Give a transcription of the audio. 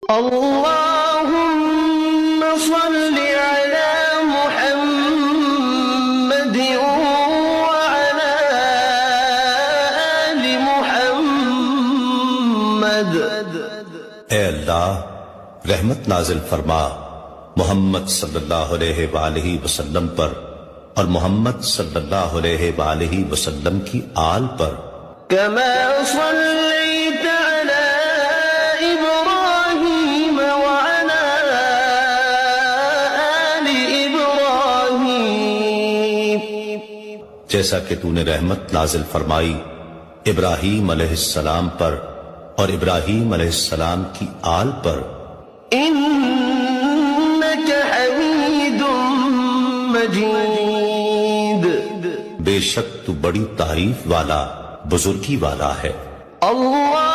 اللهم صل على محمد وعلى آل محمد۔ اے اللہ رحمت نازل فرما محمد صلی اللہ علیہ وآلہ وسلم پر اور محمد صلی اللہ علیہ وآلہ وسلم کی آل پر، كما صليت على إبراهيم وعلى آل إبراهيم، جیسا کہ تو نے رحمت نازل فرمائی ابراہیم علیہ السلام پر اور ابراہیم علیہ السلام کی آل پر، إنك حميد مجيد۔ بے شک تو بڑی تعریف والا بزرگی والا ہے۔ اللہ